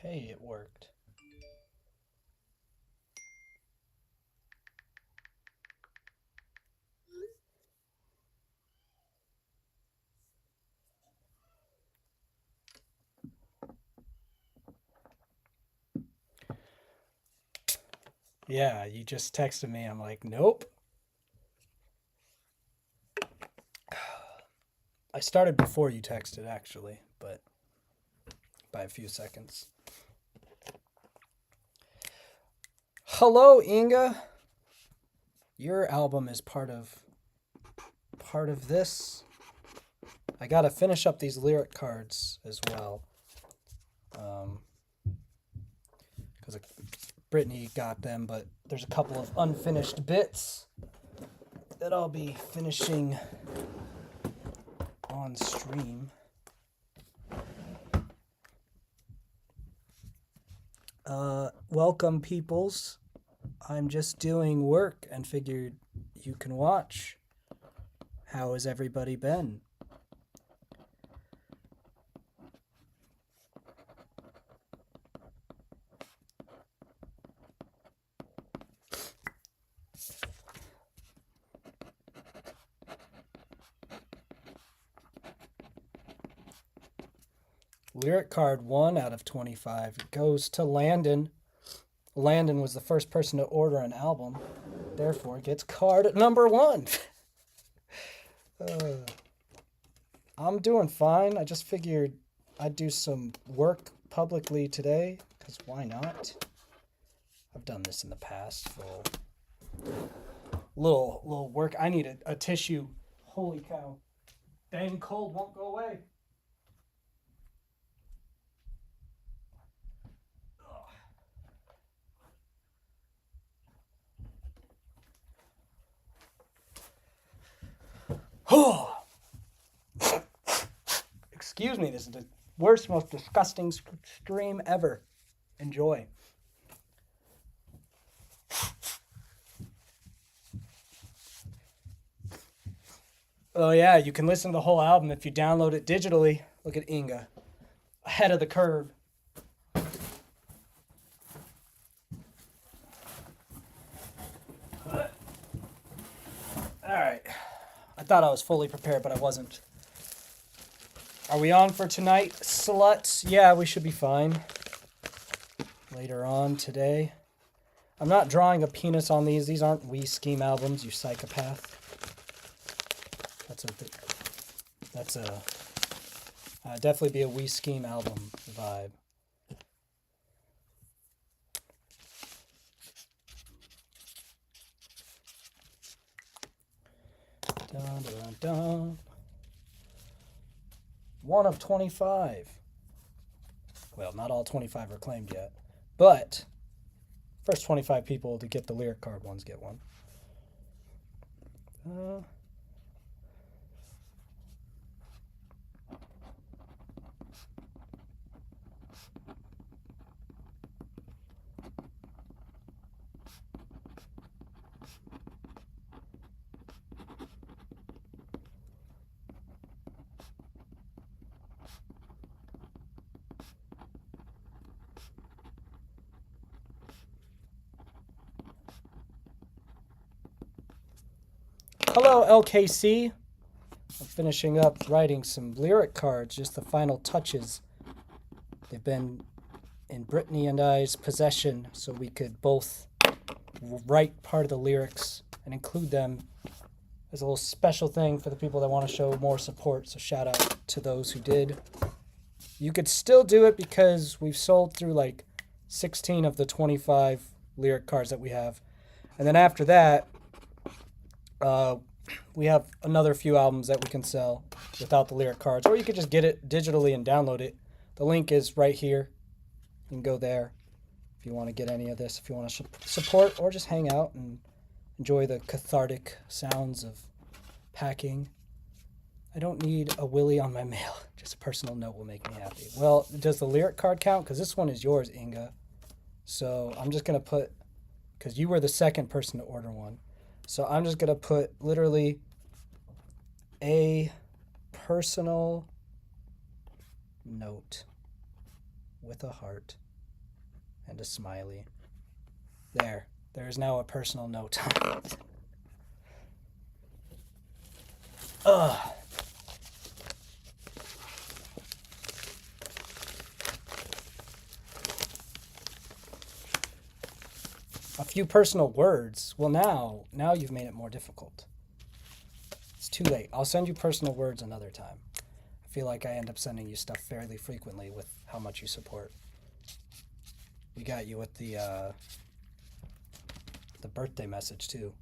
Hey, it worked. Yeah, you just texted me. I'm like, nope. I started before you texted, actually, but by a few seconds. Hello, Inga. Your album is part of this. I gotta finish up these lyric cards as well, because Brittany got them, but there's a couple of unfinished bits that I'll be finishing on stream. Welcome, peoples. I'm just doing work and figured you can watch. How has everybody been? Lyric card 1 out of 25 goes to Landon. Landon was the first person to order an album, therefore gets card number 1. uh, I'm doing fine. I just figured I'd do some work publicly today, because why not? I've done this in the past. Little work. I need a tissue. Holy cow. Dang cold won't go away. Oh, excuse me. This is the worst, most disgusting stream ever. Enjoy. Oh yeah, you can listen to the whole album if you download it digitally. Look at Inga, ahead of the curve. All right. I thought I was fully prepared, but I wasn't. Are we on for tonight, sluts? Yeah, we should be fine. Later on today. I'm not drawing a penis on these. These aren't We Scheme albums, you psychopath. That's a definitely be a We Scheme album vibe. Dun, dun, dun. 1 of 25. Well, not all 25 are claimed yet, but first 25 people to get the lyric card ones get one. Hello, LKC. I'm finishing up writing some lyric cards, just the final touches. They've been in Brittany and I's possession, so we could both write part of the lyrics and include them as a little special thing for the people that want to show more support. So shout out to those who did. You could still do it because we've sold through like 16 of the 25 lyric cards that we have. And then after that, we have another few albums that we can sell without the lyric cards. Or you could just get it digitally and download it. The link is right here. You can go there if you want to get any of this, if you want to support or just hang out and enjoy the cathartic sounds of packing. I don't need a willy on my mail. Just a personal note will make me happy. Well, does the lyric card count? Because this one is yours, Inga. So I'm just going to put, because you were the second person to order one. So I'm just going to put literally a personal note with a heart and a smiley. There is now a personal note. Ugh. A few personal words. Well, now you've made it more difficult. It's too late. I'll send you personal words another time. I feel like I end up sending you stuff fairly frequently with how much you support. We got you with the birthday message too.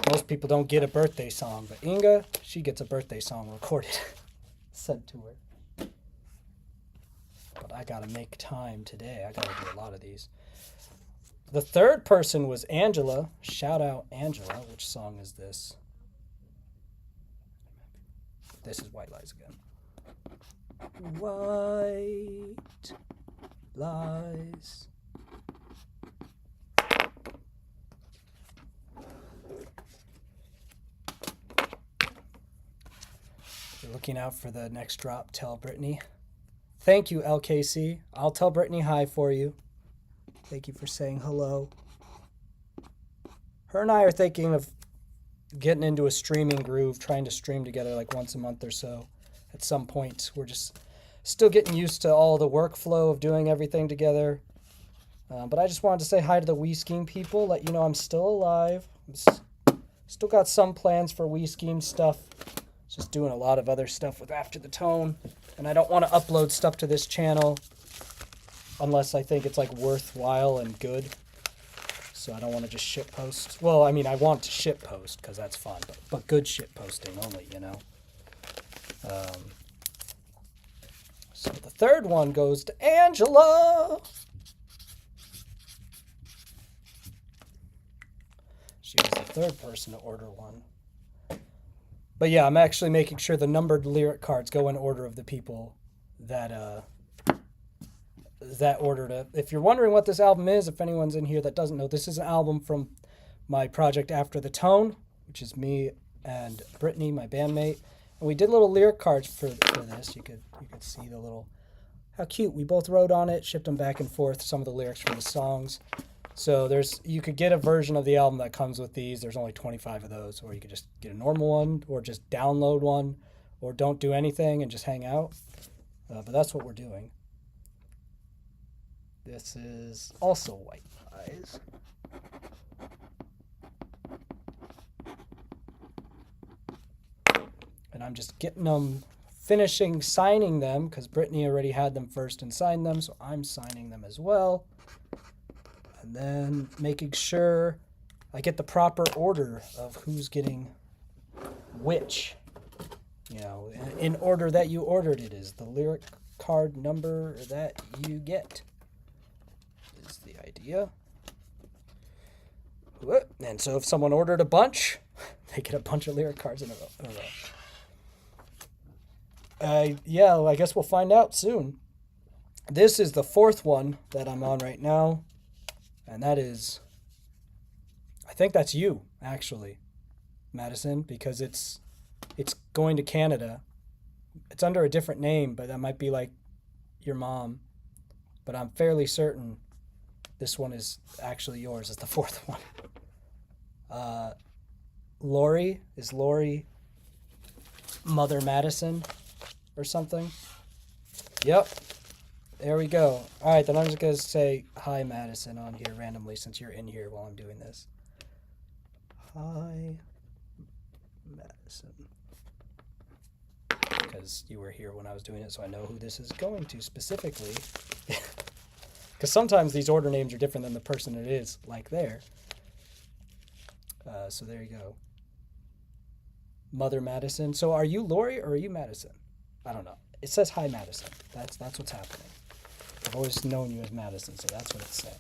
Most people don't get a birthday song, but Inga, she gets a birthday song recorded, sent to her. But I gotta make time today. I gotta do a lot of these. The third person was Angela. Shout out Angela. Which song is this? This is White Lies again. White Lies. You're looking out for the next drop. Tell Brittany. Thank you, LKC. I'll tell Brittany hi for you. Thank you for saying hello. Her and I are thinking of getting into a streaming groove, trying to stream together like once a month or so. At some point, we're just still getting used to all the workflow of doing everything together. But I just wanted to say hi to the We Scheme people, let you know I'm still alive. Still got some plans for We Scheme stuff. Just doing a lot of other stuff with After the Tone. And I don't want to upload stuff to this channel unless I think it's like worthwhile and good. So I don't want to just shit post. Well, I mean, I want to shit post because that's fun, but good shit posting only, you know. So the third one goes to Angela. She was the third person to order one. But yeah, I'm actually making sure the numbered lyric cards go in order of the people that ordered it. If you're wondering what this album is, if anyone's in here that doesn't know, this is an album from my project After the Tone, which is me and Brittany, my bandmate. And we did little lyric cards for this. You could see the little, how cute. We both wrote on it, shipped them back and forth, some of the lyrics from the songs. So you could get a version of the album that comes with these. There's only 25 of those, or you could just get a normal one, or just download one, or don't do anything and just hang out. But that's what we're doing. This is also White Lies. And I'm just getting them, finishing signing them, because Brittany already had them first and signed them, so I'm signing them as well. And then making sure I get the proper order of who's getting which. You know, in order that you ordered it is the lyric card number that you get. Is the idea. And so if someone ordered a bunch, they get a bunch of lyric cards in a row. Yeah, well, I guess we'll find out soon. This is the fourth one that I'm on right now. And that is, I think that's you, actually, Madison, because it's going to Canada. It's under a different name, but that might be like your mom. But I'm fairly certain this one is actually yours. It's the fourth one. Lori, is Lori Mother Madison or something? Yep. There we go. All right, then I'm just going to say hi, Madison, on here randomly since you're in here while I'm doing this. Hi, Madison. Because you were here when I was doing it, so I know who this is going to specifically. Because sometimes these order names are different than the person it is, like there. So there you go. Mother Madison. So are you Lori or are you Madison? I don't know. It says hi, Madison. That's what's happening. I've always known you as Madison, so that's what it's saying.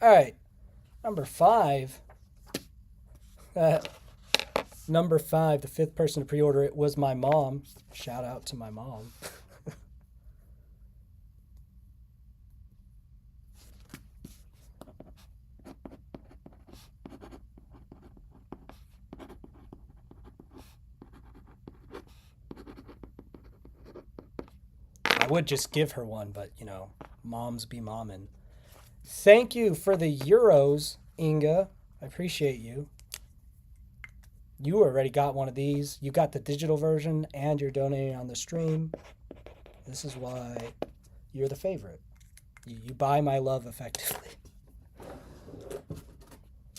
All right, number 5. Number 5, the fifth person to pre-order it was my mom. Shout out to my mom. would just give her one, but, you know, moms be mommin'. Thank you for the euros, Inga. I appreciate you. You already got one of these. You got the digital version, and you're donating on the stream. This is why you're the favorite. You buy my love effectively.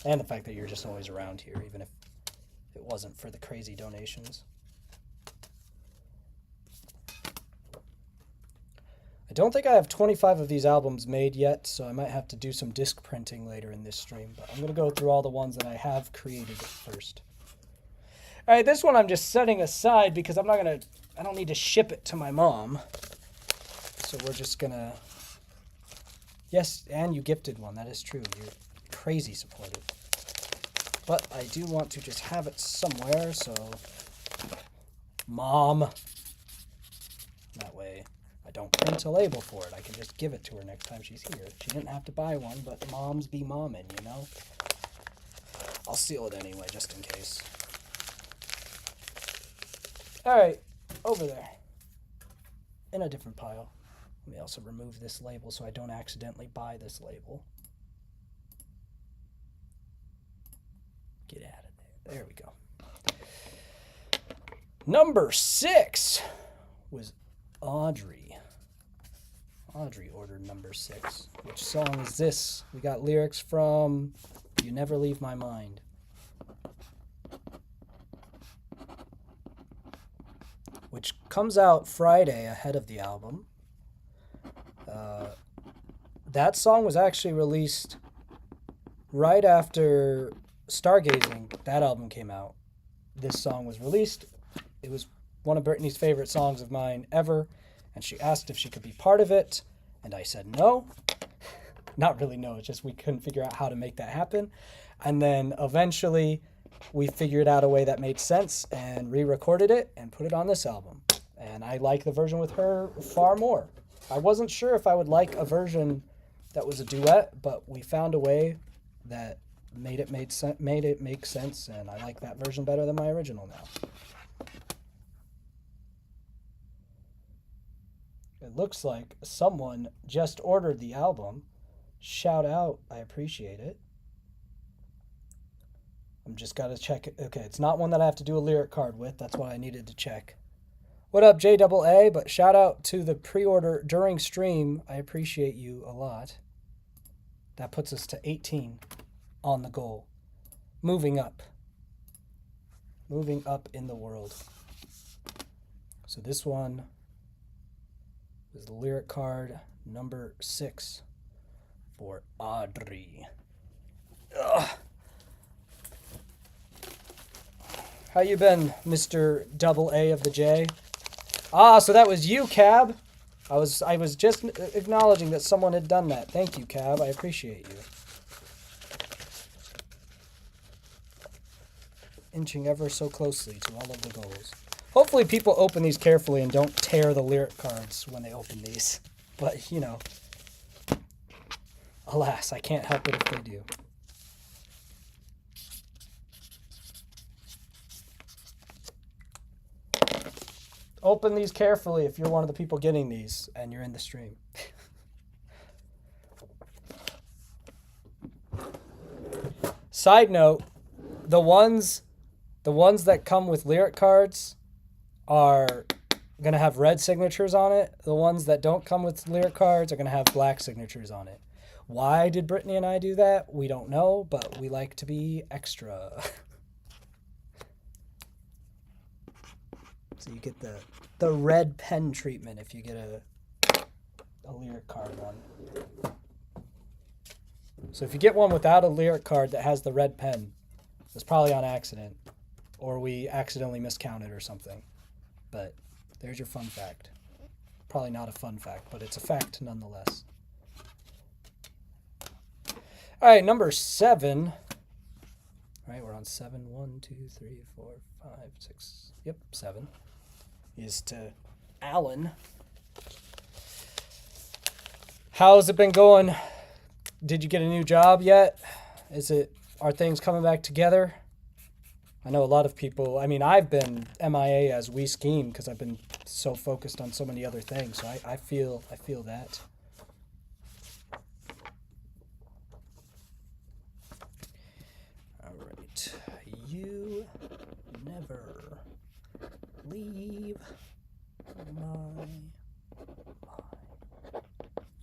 And the fact that you're just always around here, even if it wasn't for the crazy donations. I don't think I have 25 of these albums made yet, so I might have to do some disc printing later in this stream. But I'm going to go through all the ones that I have created first. All right, this one I'm just setting aside because I don't need to ship it to my mom. So we're just going to... Yes, and you gifted one. That is true. You're crazy supportive. But I do want to just have it somewhere, so... Mom. That way I don't print a label for it. I can just give it to her next time she's here. She didn't have to buy one, but moms be mommin', you know? I'll seal it anyway, just in case. All right, over there. In a different pile. Let me also remove this label so I don't accidentally buy this label. Get out of there. There we go. Number 6 was Audrey. Audrey ordered number 6. Which song is this? We got lyrics from You Never Leave My Mind. Which comes out Friday ahead of the album. That song was actually released right after Stargazing. That album came out. This song was released. It was one of Britney's favorite songs of mine ever, and she asked if she could be part of it, and I said no. Not really no, it's just we couldn't figure out how to make that happen. And then eventually we figured out a way that made sense and re-recorded it and put it on this album. And I like the version with her far more. I wasn't sure if I would like a version that was a duet, but we found a way that made it make sense, and I like that version better than my original now. It looks like someone just ordered the album. Shout out, I appreciate it. I'm just got to check it. Okay, it's not one that I have to do a lyric card with. That's what I needed to check. What up, JAA? But shout out to the pre-order during stream. I appreciate you a lot. That puts us to 18 on the goal. Moving up. Moving up in the world. So this one is the lyric card number 6 for Audrey. Ugh. How you been, Mr. AA of the J? Ah, so that was you, Cab. I was just acknowledging that someone had done that. Thank you, Cab. I appreciate you. Inching ever so closely to all of the goals. Hopefully people open these carefully and don't tear the lyric cards when they open these. But, you know, alas, I can't help it if they do. Open these carefully if you're one of the people getting these and you're in the stream. Side note, the ones that come with lyric cards are going to have red signatures on it. The ones that don't come with lyric cards are going to have black signatures on it. Why did Brittany and I do that? We don't know, but we like to be extra. So you get the red pen treatment if you get a lyric card one. So if you get one without a lyric card that has the red pen, it's probably on accident, or we accidentally miscounted or something. But there's your fun fact. Probably not a fun fact, but it's a fact nonetheless. All right, number 7. All right, we're on 7. 1, 2, 3, 4, 5, 6. Yep, 7. Is to Alan. How's it been going? Did you get a new job yet? Are things coming back together? I know a lot of people, I mean, I've been MIA as we scheme because I've been so focused on so many other things. So I feel that. All right. You never leave my mind.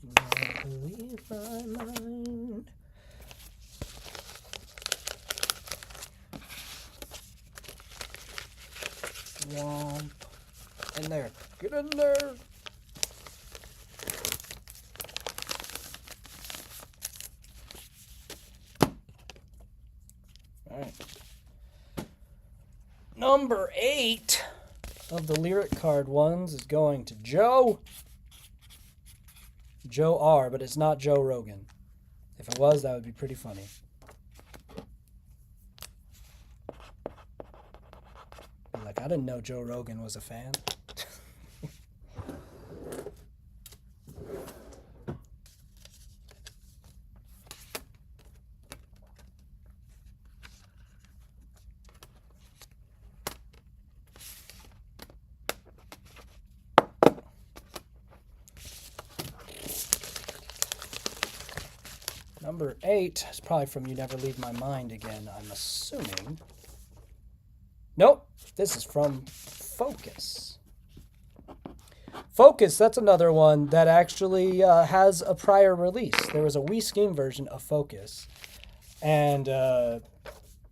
You never leave my mind. Womp. In there. Get in there. All right. Number 8 of the lyric card ones is going to Joe. Joe R, but it's not Joe Rogan. If it was, that would be pretty funny. Like, I didn't know Joe Rogan was a fan. Number 8 is probably from You Never Leave My Mind again, I'm assuming. Nope, this is from Focus. Focus, that's another one that actually has a prior release. There was a We Scheme version of Focus. And I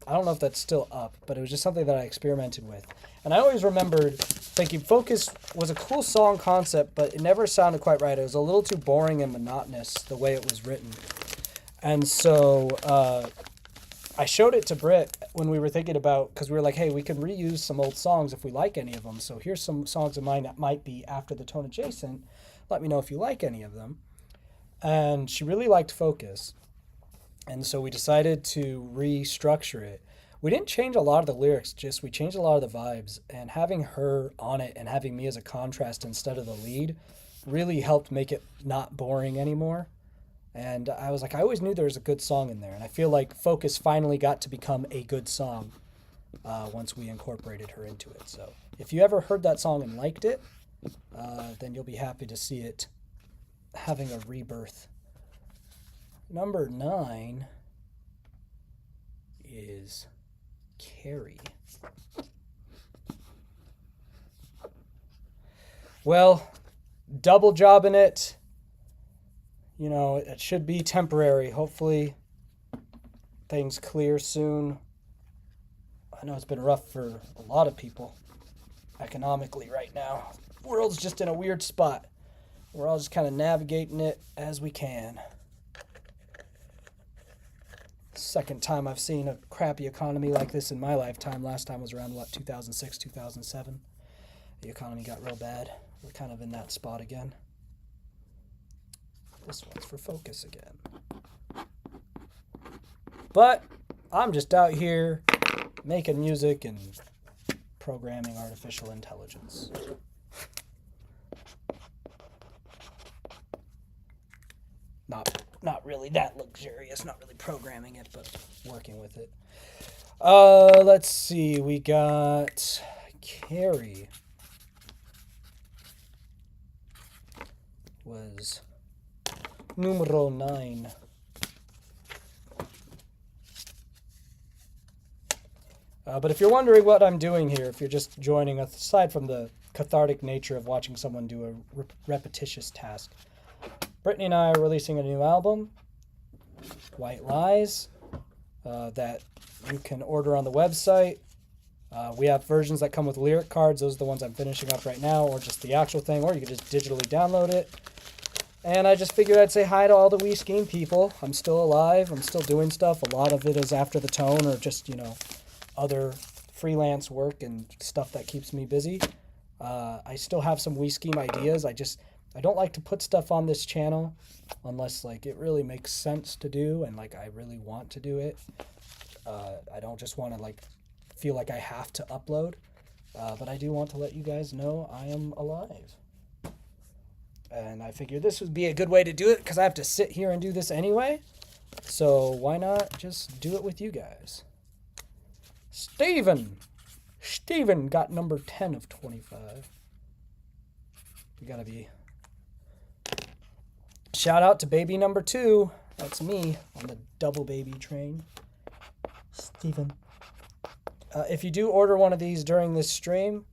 don't know if that's still up, but it was just something that I experimented with. And I always remembered thinking Focus was a cool song concept, but it never sounded quite right. It was a little too boring and monotonous the way it was written. And so I showed it to Britt when we were thinking about, because we were like, hey, we can reuse some old songs if we like any of them. So here's some songs of mine that might be after the tone adjacent. Let me know if you like any of them. And she really liked Focus. And so we decided to restructure it. We didn't change a lot of the lyrics, just we changed a lot of the vibes. And having her on it and having me as a contrast instead of the lead really helped make it not boring anymore. And I was like, I always knew there was a good song in there. And I feel like Focus finally got to become a good song once we incorporated her into it. So if you ever heard that song and liked it, then you'll be happy to see it having a rebirth. Number 9 is Carrie. Well, double jobbing it. You know, it should be temporary. Hopefully things clear soon. I know it's been rough for a lot of people economically right now. The world's just in a weird spot. We're all just kind of navigating it as we can. Second time I've seen a crappy economy like this in my lifetime. Last time was around, 2006, 2007. The economy got real bad. We're kind of in that spot again. This one's for Focus again. But I'm just out here making music and programming artificial intelligence. Not really that luxurious, not really programming it, but working with it. Let's see, we got Carrie was numero 9. But if you're wondering what I'm doing here, if you're just joining us, aside from the cathartic nature of watching someone do a repetitious task, Brittany and I are releasing a new album, White Lies, that you can order on the website. We have versions that come with lyric cards. Those are the ones I'm finishing up right now, or just the actual thing, or you can just digitally download it. And I just figured I'd say hi to all the We Scheme people. I'm still alive. I'm still doing stuff. A lot of it is after the tone or just, other freelance work and stuff that keeps me busy. I still have some We Scheme ideas. I don't like to put stuff on this channel unless it really makes sense to do and I really want to do it. I don't just want to feel like I have to upload, but I do want to let you guys know I am alive. And I figured this would be a good way to do it because I have to sit here and do this anyway. So why not just do it with you guys? Steven. Steven got number 10 of 25. We gotta be... Shout out to baby number 2. That's me on the double baby train. Steven. If you do order one of these during this stream,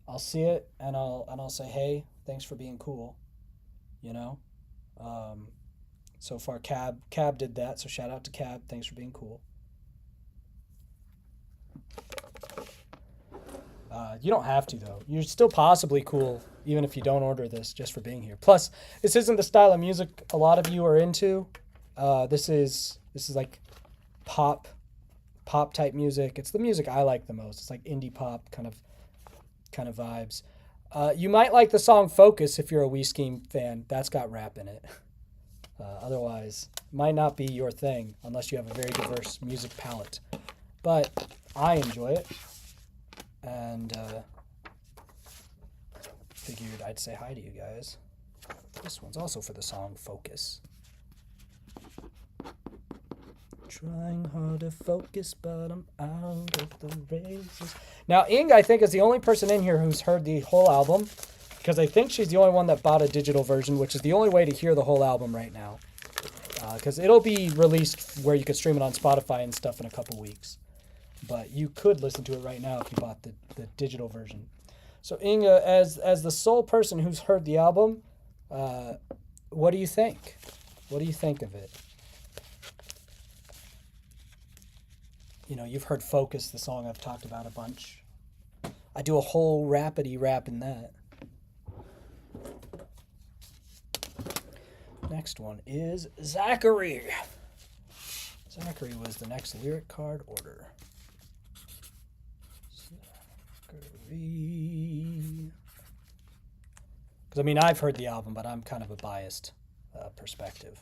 I'll see it and I'll say, hey, thanks for being cool. You know? So far Cab did that, so shout out to Cab. Thanks for being cool. You don't have to, though. You're still possibly cool, even if you don't order this, just for being here. Plus, this isn't the style of music a lot of you are into. This is like pop type music. It's the music I like the most. It's like indie pop kind of vibes. You might like the song Focus if you're a We Scheme fan. That's got rap in it. Otherwise, might not be your thing unless you have a very diverse music palette. But I enjoy it. And figured I'd say hi to you guys. This one's also for the song Focus. Trying hard to focus, but I'm out of the races. Now, Ing, I think, is the only person in here who's heard the whole album, because I think she's the only one that bought a digital version, which is the only way to hear the whole album right now. Because it'll be released where you can stream it on Spotify and stuff in a couple weeks. But you could listen to it right now if you bought the digital version. So Inga, as the sole person who's heard the album, what do you think? What do you think of it? You know, you've heard Focus, the song I've talked about a bunch. I do a whole rapidy rap in that. Next one is Zachary. Zachary was the next lyric card order. Because, I mean, I've heard the album, but I'm kind of a biased perspective.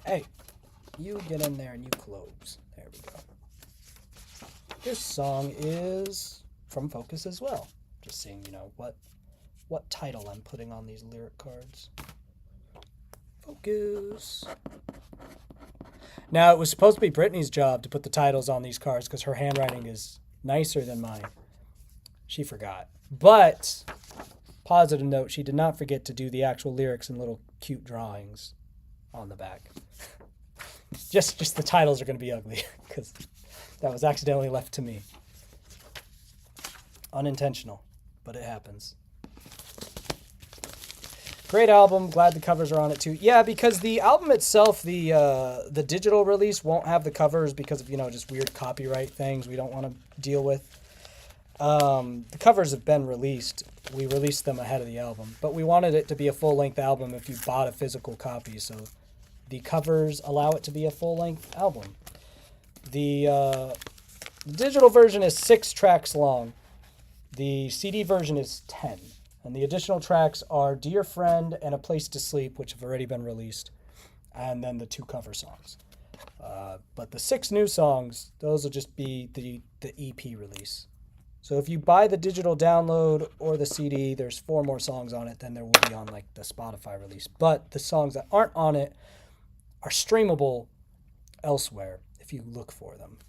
Hey. You get in there and you close. There we go. This song is from Focus as well. Just seeing, you know, what title I'm putting on these lyric cards. Focus. Now, it was supposed to be Brittany's job to put the titles on these cards because her handwriting is nicer than mine. She forgot. But, positive note, she did not forget to do the actual lyrics and little cute drawings on the back. Just the titles are going to be ugly because that was accidentally left to me. Unintentional, but it happens. Great album. Glad the covers are on it too. Yeah, because the album itself, the digital release won't have the covers because of, you know, just weird copyright things we don't want to deal with. The covers have been released. We released them ahead of the album, but we wanted it to be a full-length album if you bought a physical copy, so the covers allow it to be a full-length album. The digital version is 6 tracks long. The CD version is 10. And the additional tracks are Dear Friend and A Place to Sleep, which have already been released. And then the 2 cover songs. But the 6 new songs, those will just be the EP release. So if you buy the digital download or the CD, there's 4 more songs on it than there will be on like the Spotify release. But the songs that aren't on it are streamable elsewhere if you look for them.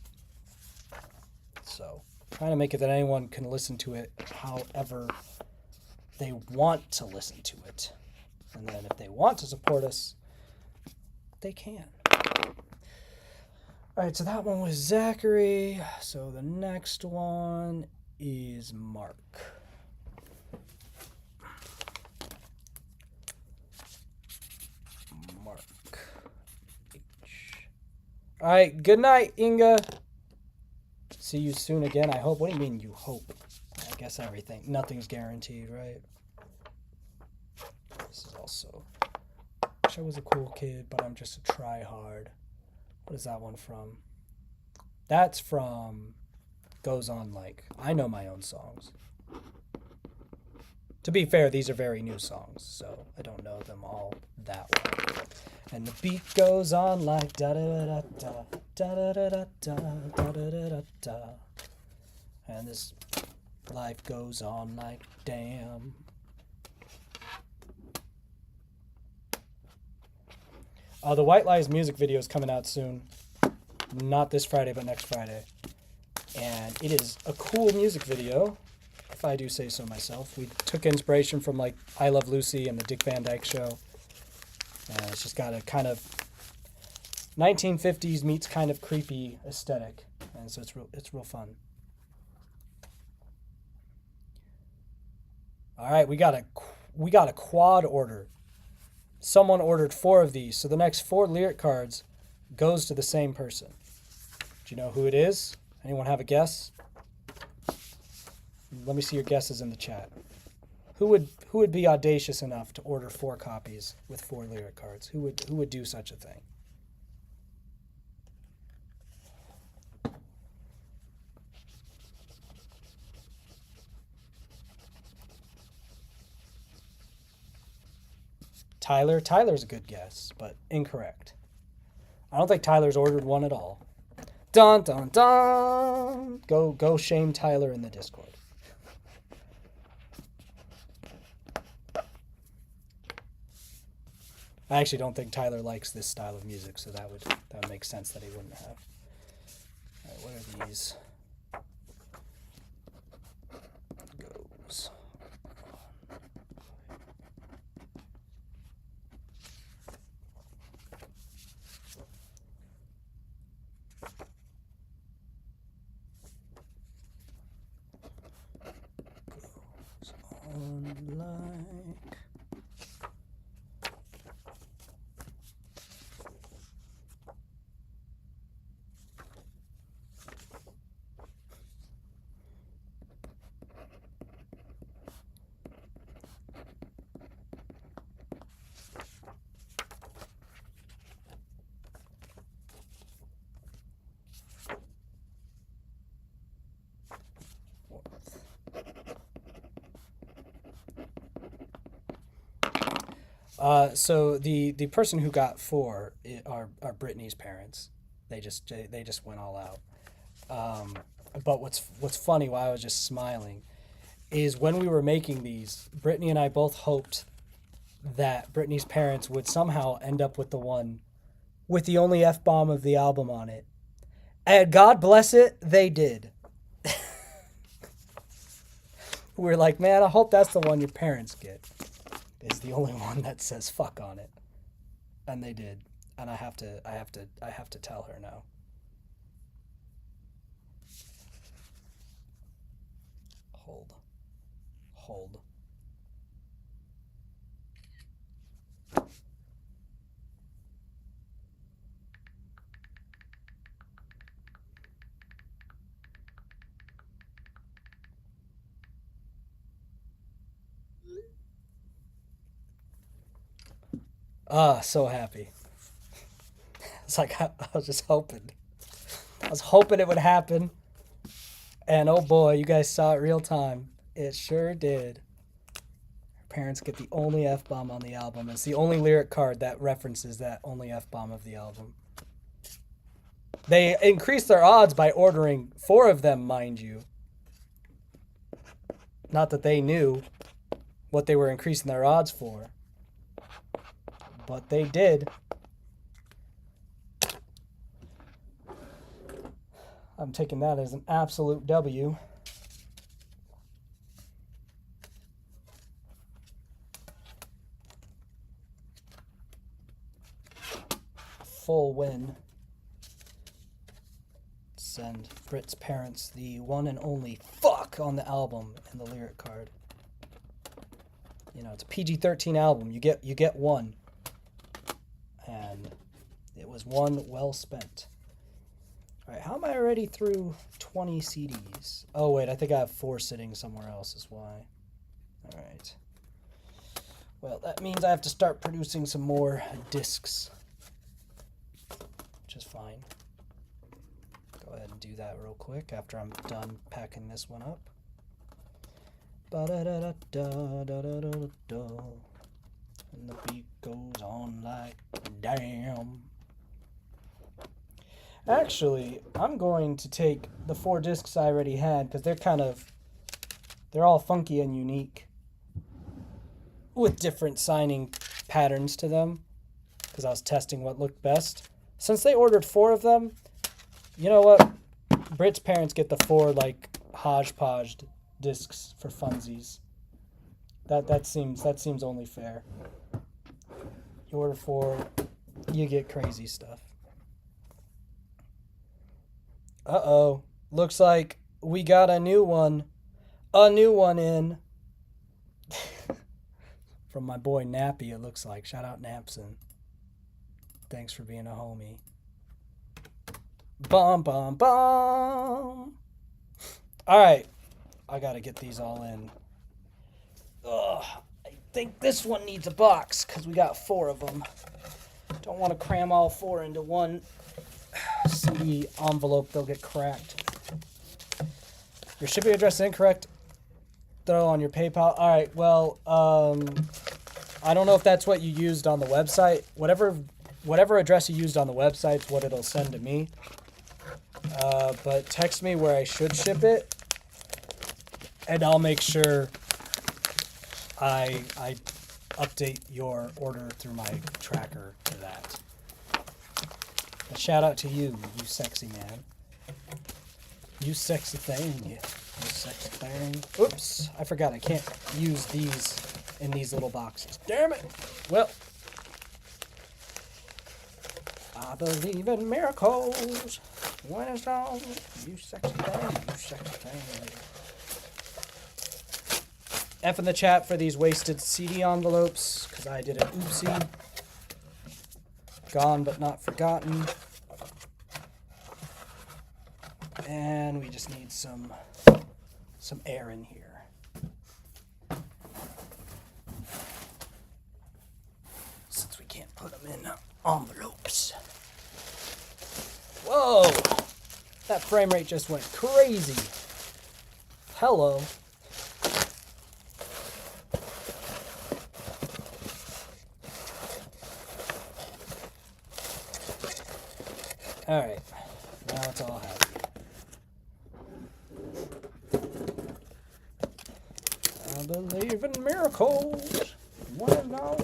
So trying to make it that anyone can listen to it however they want to listen to it. And then if they want to support us, they can. All right, so that one was Zachary. So the next one is Mark. Mark H. All right, good night, Inga. See you soon again, I hope. What do you mean you hope? I guess nothing's guaranteed, right? This is also, wish I was a cool kid, but I'm just a try-hard. What is that one from? That's from Goes On Like. I know my own songs. To be fair, these are very new songs, so I don't know them all that well. And the beat goes on like da da da da da da da da da da da da da. And this life goes on like damn. The White Lies music video is coming out soon. Not this Friday, but next Friday. And it is a cool music video, if I do say so myself. We took inspiration from like I Love Lucy and the Dick Van Dyke Show. And it's just got a kind of 1950s meets kind of creepy aesthetic. And so it's real fun. All right, we got a quad order. Someone ordered 4 of these, so the next 4 lyric cards goes to the same person. Do you know who it is? Anyone have a guess? Let me see your guesses in the chat. Who would be audacious enough to order 4 copies with 4 lyric cards? Who would do such a thing? Tyler? Tyler's a good guess, but incorrect. I don't think Tyler's ordered one at all. Dun dun dun! Go shame Tyler in the Discord. I actually don't think Tyler likes this style of music, so that would make sense that he wouldn't have. All right, what are these? Goes. Like so the person who got 4 are Brittany's parents. They just went all out. But what's funny, why I was just smiling, is when we were making these, Brittany and I both hoped that Brittany's parents would somehow end up with the one with the only F-bomb of the album on it. And God bless it, they did. We were like, man, I hope that's the one your parents get. Is the only one that says fuck on it. And they did. And I have to tell her now. Hold. So happy. It's like I was just hoping. I was hoping it would happen. And oh boy, you guys saw it real time. It sure did. Her parents get the only F-bomb on the album. It's the only lyric card that references that only F-bomb of the album. They increased their odds by ordering 4 of them, mind you. Not that they knew what they were increasing their odds for. But they did. I'm taking that as an absolute W. Full win. Send Brit's parents the one and only fuck on the album in the lyric card. You know, it's a PG-13 album. You get one. And it was one well spent. All right, how am I already through 20 CDs? Oh, wait, I think I have 4 sitting somewhere else is why. All right. Well, that means I have to start producing some more discs, which is fine. Go ahead and do that real quick after I'm done packing this one up. And the beat goes on like damn. Actually, I'm going to take the 4 discs I already had because they're all funky and unique with different signing patterns to them because I was testing what looked best. Since they ordered 4 of them, you know what? Brit's parents get the 4 like hodgepodge discs for funsies. That seems only fair. You order 4, you get crazy stuff. Uh-oh. Looks like we got a new one. A new one in. From my boy Nappy, it looks like. Shout out Napson. Thanks for being a homie. Bum, bum, bum. All right. I got to get these all in. Ugh. I think this one needs a box because we got 4 of them. Don't want to cram all 4 into one CD envelope. They'll get cracked. Your shipping address is incorrect. Throw on your PayPal. All right. Well, I don't know if that's what you used on the website. Whatever address you used on the website is what it'll send to me. But text me where I should ship it, and I'll make sure I update your order through my tracker to that. A shout out to you, you sexy man. You sexy thing, you sexy thing. Oops, I forgot I can't use these in these little boxes. Damn it! Well, I believe in miracles. When it's wrong, you sexy thing, you sexy thing. F in the chat for these wasted CD envelopes, because I did an oopsie. Gone but not forgotten. And we just need some air in here. Since we can't put them in envelopes. Whoa! That frame rate just went crazy. Hello. All right, now it's all happy. I believe in miracles. One no,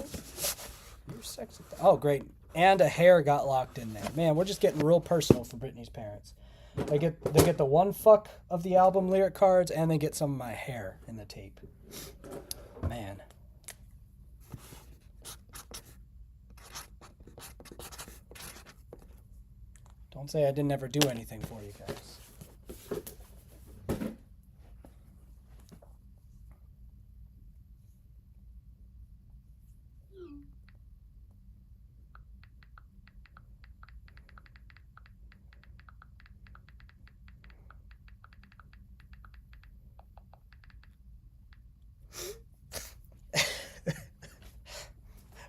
you're sexy. Oh, great! And a hair got locked in there. Man, we're just getting real personal for Brittany's parents. They get the one fuck of the album lyric cards, and they get some of my hair in the tape. Man. Don't say I didn't ever do anything for you guys.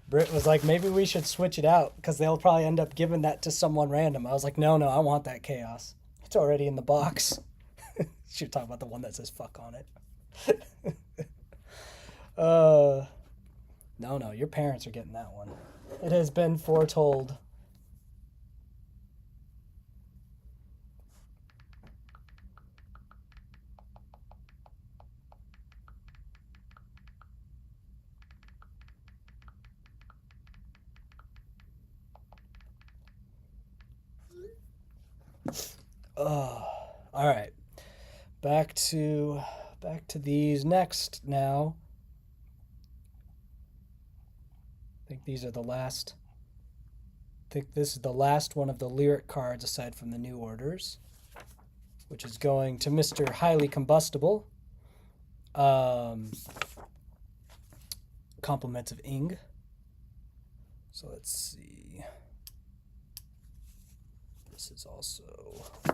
Britt was like, maybe we should switch it out because they'll probably end up giving that to someone random. I was like, no, I want that chaos. It's already in the box. She was talking about the one that says fuck on it. No, your parents are getting that one. It has been foretold. All right. Back to these next now. I think these are the last. I think this is the last one of the lyric cards aside from the new orders, which is going to Mr. Highly Combustible. Compliments of Ing. So let's see. This is also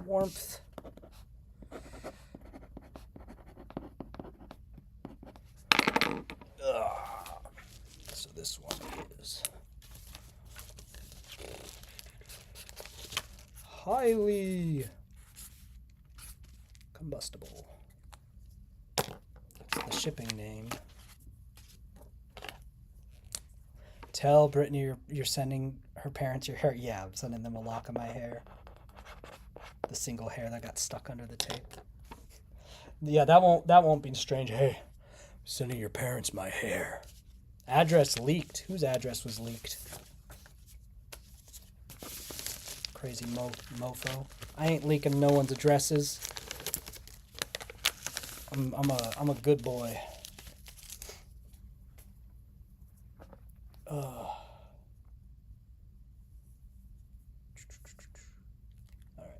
Warmth. So this one is Highly Combustible. That's the shipping name. tell Brittany you're sending her parents your hair? Yeah, I'm sending them a lock of my hair. The single hair that got stuck under the tape. Yeah, that won't be strange. Hey, I'm sending your parents my hair. Address leaked. Whose address was leaked? Crazy mofo. I ain't leaking no one's addresses. I'm a good boy. All right.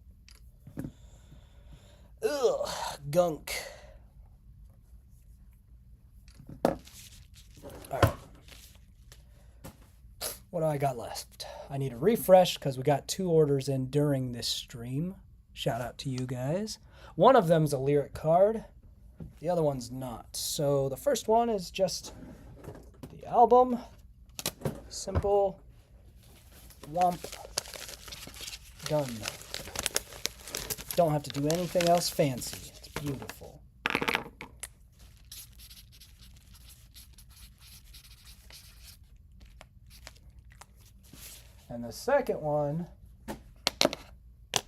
Ugh, gunk. All right. What do I got left? I need a refresh because we got 2 orders in during this stream. Shout out to you guys. One of them's a lyric card. The other one's not. So the first one is just the album. Simple. Womp. Done. Don't have to do anything else fancy. It's beautiful. And the second one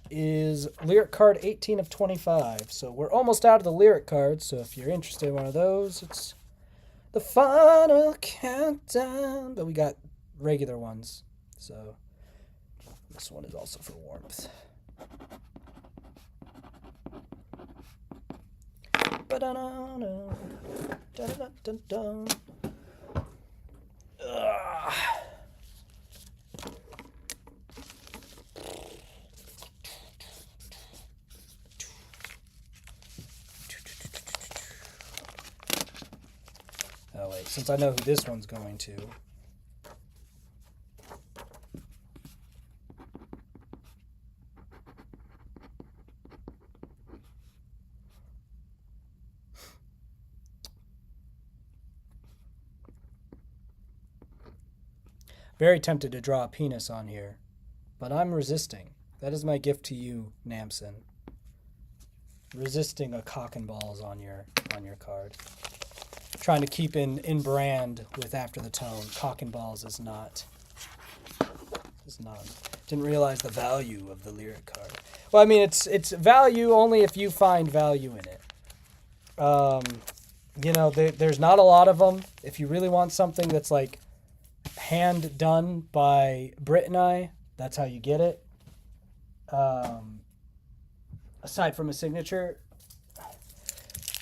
is lyric card 18 of 25. So we're almost out of the lyric cards. So if you're interested in one of those, it's the final countdown. But we got regular ones. So this one is also for warmth. Oh wait, since I know who this one's going to. Very tempted to draw a penis on here, but I'm resisting. That is my gift to you, Namson. Resisting a cock and balls on your card. Trying to keep in brand with After the Tone. Cock and balls is not. Didn't realize the value of the lyric card. Well, I mean, it's value only if you find value in it. You know, there's not a lot of them. If you really want something that's like hand done by Britt and I, that's how you get it. Aside from a signature,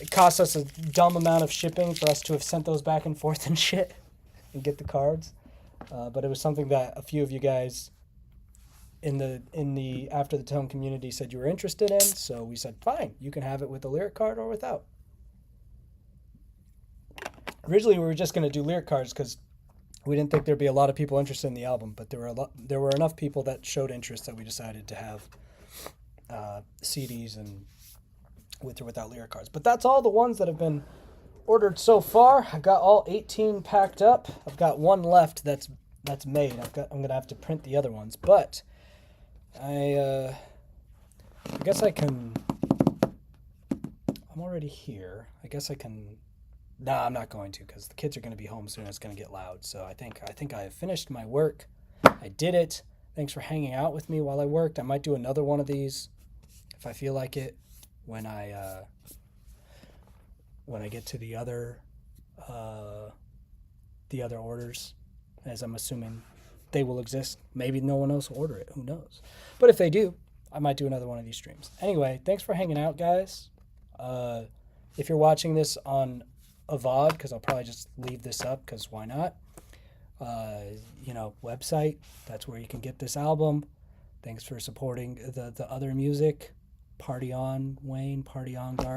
it costs us a dumb amount of shipping for us to have sent those back and forth and shit and get the cards. But it was something that a few of you guys in the After the Tone community said you were interested in, so we said, fine, you can have it with a lyric card or without. Originally, we were just going to do lyric cards because we didn't think there'd be a lot of people interested in the album, but there were enough people that showed interest that we decided to have CDs and with or without lyric cards. But that's all the ones that have been ordered so far. I got all 18 packed up. I've got one left that's made. I'm gonna have to print the other ones, but I guess I can. I'm already here. I guess I can. Nah, I'm not going to because the kids are going to be home soon. It's going to get loud. So I think I have finished my work. I did it. Thanks for hanging out with me while I worked. I might do another one of these if I feel like it when I get to the other orders, as I'm assuming they will exist. Maybe no one else will order it. Who knows? But if they do, I might do another one of these streams. Anyway, thanks for hanging out, guys. If you're watching this on a VOD, because I'll probably just leave this up because why not? Website, that's where you can get this album. Thanks for supporting the other music. Party on, Wayne. Party on, Gar.